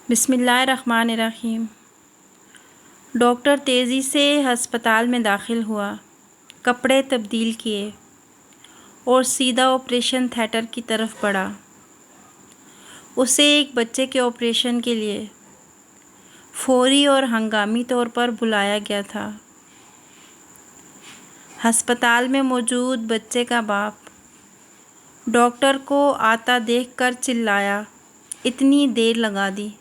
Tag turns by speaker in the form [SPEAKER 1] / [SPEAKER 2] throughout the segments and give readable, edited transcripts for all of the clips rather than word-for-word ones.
[SPEAKER 1] बिस्मिल्लाहिर्रहमानिर्रहीम। डॉक्टर तेज़ी से अस्पताल में दाखिल हुआ, कपड़े तब्दील किए और सीधा ऑपरेशन थिएटर की तरफ बढ़ा। उसे एक बच्चे के ऑपरेशन के लिए फौरी और हंगामी तौर पर बुलाया गया था। अस्पताल में मौजूद बच्चे का बाप डॉक्टर को आता देखकर चिल्लाया, इतनी देर लगा दी।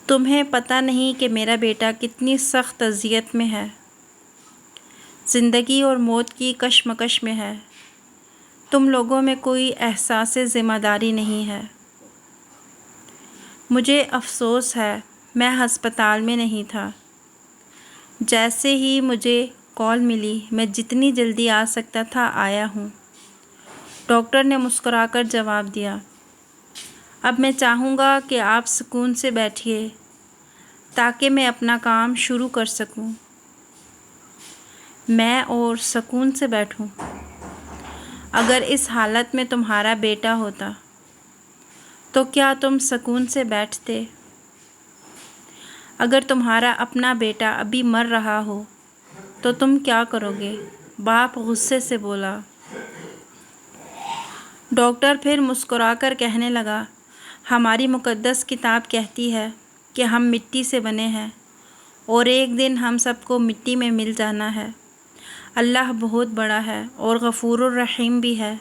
[SPEAKER 1] तुम्हें पता नहीं कि मेरा बेटा कितनी सख्त अज़ियत में है, ज़िंदगी और मौत की कशमकश में है। तुम लोगों में कोई एहसास ज़िम्मेदारी नहीं है। मुझे अफ़सोस है, मैं अस्पताल में नहीं था। जैसे ही मुझे कॉल मिली, मैं जितनी जल्दी आ सकता था आया हूँ, डॉक्टर ने मुस्कुराकर जवाब दिया। अब मैं चाहूँगा कि आप सुकून से बैठिए ताकि मैं अपना काम शुरू कर सकूं। मैं और सुकून से बैठूं। अगर इस हालत में तुम्हारा बेटा होता तो क्या तुम सुकून से बैठते? अगर तुम्हारा अपना बेटा अभी मर रहा हो तो तुम क्या करोगे? बाप गुस्से से बोला। डॉक्टर फिर मुस्कुराकर कहने लगा, हमारी मुक़द्दस किताब कहती है कि हम मिट्टी से बने हैं और एक दिन हम सबको मिट्टी में मिल जाना है। अल्लाह बहुत बड़ा है और गफ़ूरुर रहीम भी है।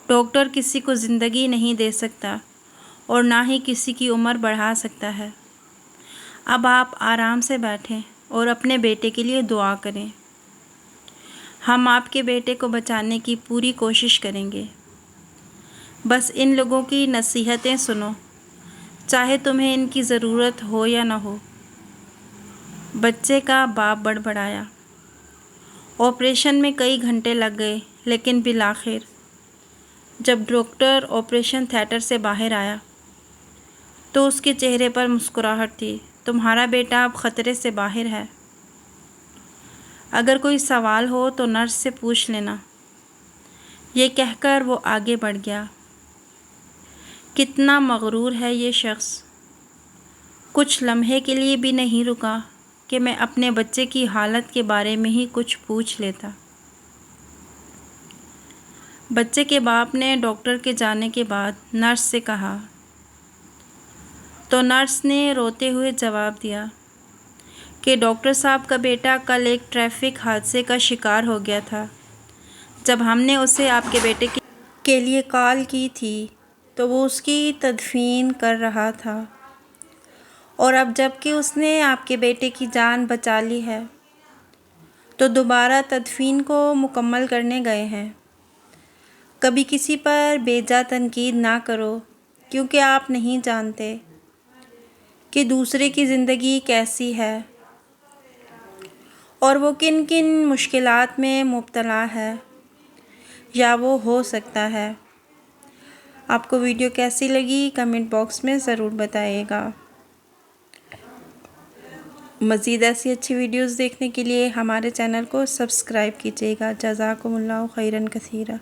[SPEAKER 1] डॉक्टर किसी को ज़िंदगी नहीं दे सकता और ना ही किसी की उम्र बढ़ा सकता है। अब आप आराम से बैठें और अपने बेटे के लिए दुआ करें। हम आपके बेटे को बचाने की पूरी कोशिश करेंगे। बस इन लोगों की नसीहतें सुनो, चाहे तुम्हें इनकी ज़रूरत हो या ना हो। बच्चे का बाप बड़बड़ाया। ऑपरेशन में कई घंटे लग गए, लेकिन बिलाखिर जब डॉक्टर ऑपरेशन थिएटर से बाहर आया तो उसके चेहरे पर मुस्कुराहट थी। तुम्हारा बेटा अब ख़तरे से बाहर है। अगर कोई सवाल हो तो नर्स से पूछ लेना। ये कहकर वो आगे बढ़ गया। कितना मगरूर है ये शख्स। कुछ लम्हे के लिए भी नहीं रुका कि मैं अपने बच्चे की हालत के बारे में ही कुछ पूछ लेता। बच्चे के बाप ने डॉक्टर के जाने के बाद नर्स से कहा, तो नर्स ने रोते हुए जवाब दिया कि डॉक्टर साहब का बेटा कल एक ट्रैफिक हादसे का शिकार हो गया था। जब हमने उसे आपके बेटे के लिए कॉल की थी तो वो उसकी तदफीन कर रहा था और अब जबकि उसने आपके बेटे की जान बचा ली है तो दोबारा तदफीन को मुकम्मल करने गए हैं। कभी किसी पर बेजा तनकीद ना करो, क्योंकि आप नहीं जानते कि दूसरे की ज़िंदगी कैसी है और वो किन किन मुश्किलात में मुब्तला है या वो हो सकता है। आपको वीडियो कैसी लगी कमेंट बॉक्स में ज़रूर बताइएगा। मज़ीद ऐसी अच्छी वीडियोज़ देखने के लिए हमारे चैनल को सब्सक्राइब कीजिएगा। जज़ाकुमुल्लाहु खैरन कसीरा।